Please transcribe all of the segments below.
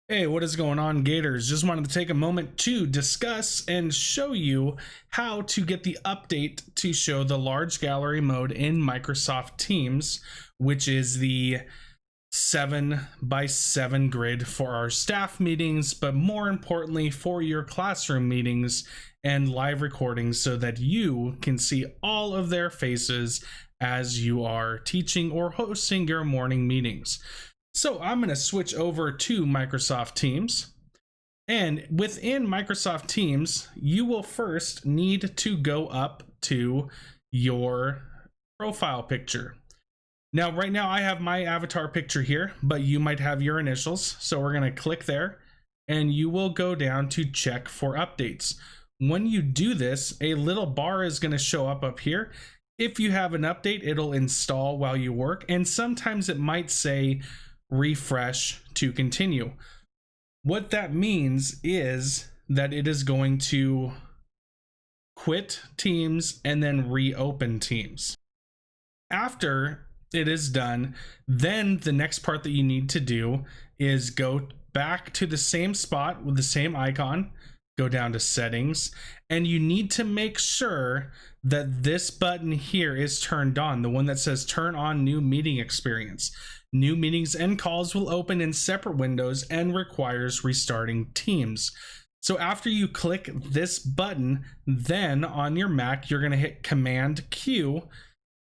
Hey, what is going on, Gators? Just wanted to take a moment to discuss and show you how to get the update to show the large gallery mode in Microsoft Teams, which is the 7x7 grid for our staff meetings, but more importantly for your classroom meetings and live recordings so that you can see all of their faces as you are teaching or hosting your morning meetings. So I'm going to switch over to Microsoft Teams. And within Microsoft Teams, you will first need to go up to your profile picture. Now, right now I have my avatar picture here, but you might have your initials. So we're going to click there and you will go down to check for updates. When you do this, a little bar is going to show up here. If you have an update, it'll install while you work. And sometimes it might say refresh to continue. What that means is that it is going to quit Teams and then reopen Teams. After it is done, then the next part that you need to do is go back to the same spot with the same icon, go down to settings, and you need to make sure that this button here is turned on, the one that says turn on new meeting experience. New meetings and calls will open in separate windows and requires restarting Teams. So after you click this button, then on your Mac, you're going to hit Command Q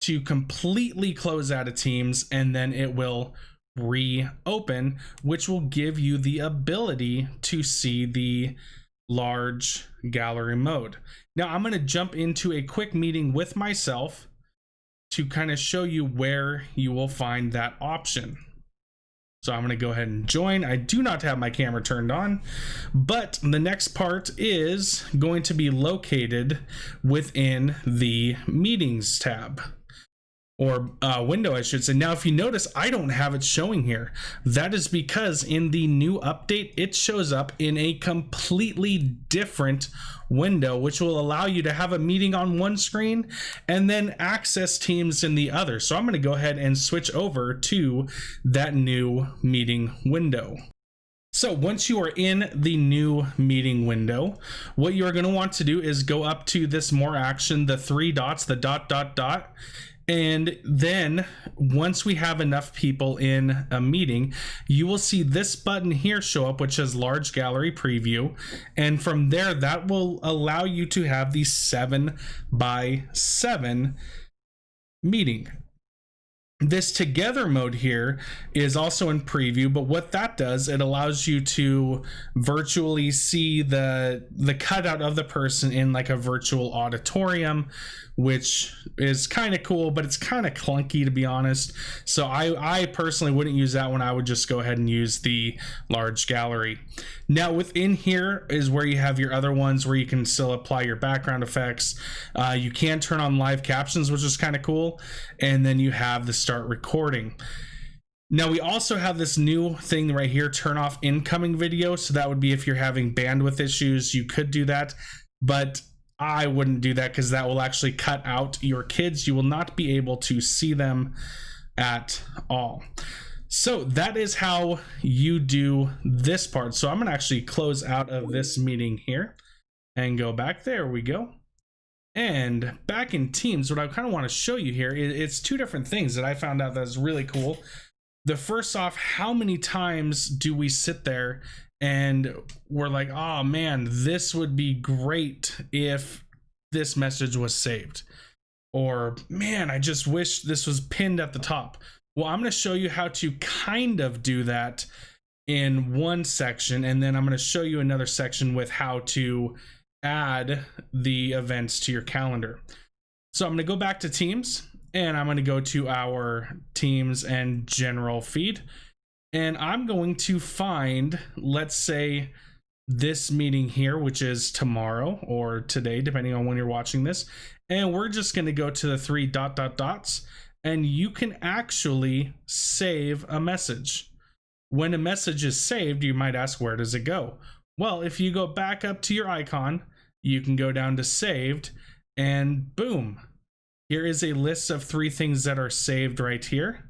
to completely close out of Teams, and then it will reopen, which will give you the ability to see the large gallery mode. Now I'm going to jump into a quick meeting with myself to kind of show you where you will find that option. So I'm going to go ahead and join. I do not have my camera turned on, but the next part is going to be located within the meetings tab. Or window, I should say. Now, if you notice, I don't have it showing here. That is because in the new update, it shows up in a completely different window, which will allow you to have a meeting on one screen and then access Teams in the other. So I'm going to go ahead and switch over to that new meeting window. So once you are in the new meeting window, what you're going to want to do is go up to this more action, the three dots, the dot, dot, dot. And then once we have enough people in a meeting, you will see this button here show up, which says large gallery preview. And from there, that will allow you to have the 7x7 meeting. This together mode here is also in preview, but what that does, it allows you to virtually see the cutout of the person in like a virtual auditorium, which is kind of cool, but it's kind of clunky, to be honest. So I personally wouldn't use that one. I would just go ahead and use the large gallery. Now within here is where you have your other ones where you can still apply your background effects. You can turn on live captions, which is kind of cool. And then you have the start recording. Now we also have this new thing right here, turn off incoming video. So that would be if you're having bandwidth issues, you could do that, but I wouldn't do that because that will actually cut out your kids. You will not be able to see them at all. So that is how you do this part. So I'm going to actually close out of this meeting here and go back. There we go. And back in Teams, what I kind of want to show you here is it's two different things that I found out that's really cool. The first off, how many times do we sit there and we're like, oh man, this would be great if this message was saved. Or man, I just wish this was pinned at the top. Well, I'm going to show you how to kind of do that in one section. And then I'm going to show you another section with how to add the events to your calendar. So I'm going to go back to Teams and I'm going to go to our Teams and general feed. And I'm going to find, let's say, this meeting here, which is tomorrow or today, depending on when you're watching this. And we're just going to go to the three dot, dot, dots, and you can actually save a message. When a message is saved, you might ask, where does it go? Well, if you go back up to your icon, you can go down to saved, and boom, here is a list of 3 things that are saved right here.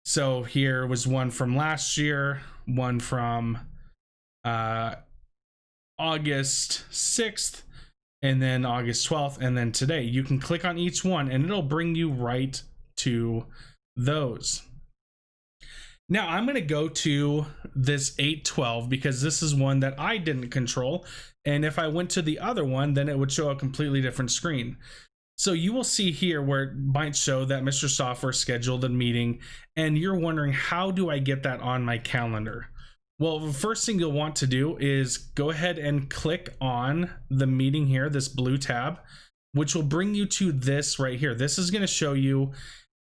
So here was one from last year, one from August 6th, and then August 12th, and then today. You can click on each one and it'll bring you right to those. Now I'm going to go to this 8/12 because this is one that I didn't control. And if I went to the other one, then it would show a completely different screen. So you will see here where it might show that Mr. Software scheduled a meeting, and you're wondering, how do I get that on my calendar? Well, the first thing you'll want to do is go ahead and click on the meeting here, this blue tab, which will bring you to this right here. This is going to show you,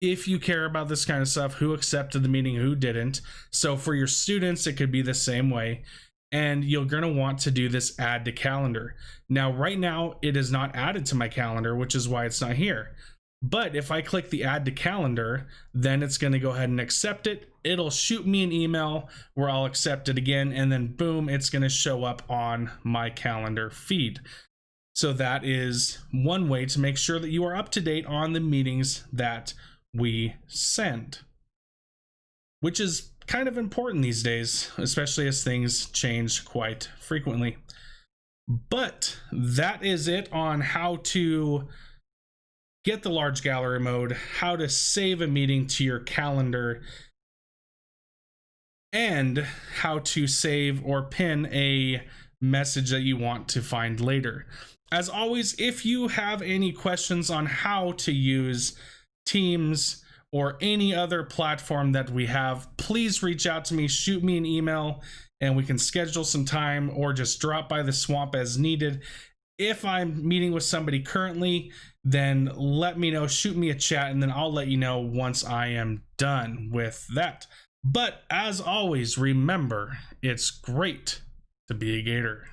if you care about this kind of stuff, who accepted the meeting, who didn't. So for your students, it could be the same way. And you're going to want to do this add to calendar. Now, right now, it is not added to my calendar, which is why it's not here. But if I click the add to calendar, then it's going to go ahead and accept it. It'll shoot me an email where I'll accept it again. And then boom, it's going to show up on my calendar feed. So that is one way to make sure that you are up to date on the meetings that we send, which is kind of important these days, especially as things change quite frequently. But that is it on how to get the large gallery mode, how to save a meeting to your calendar, and how to save or pin a message that you want to find later. As always, if you have any questions on how to use Teams or any other platform that we have, please reach out to me, shoot me an email, and we can schedule some time, or just drop by the swamp as needed. If I'm meeting with somebody currently, then let me know, shoot me a chat, and then I'll let you know once I am done with that. But as always, remember, it's great to be a Gator.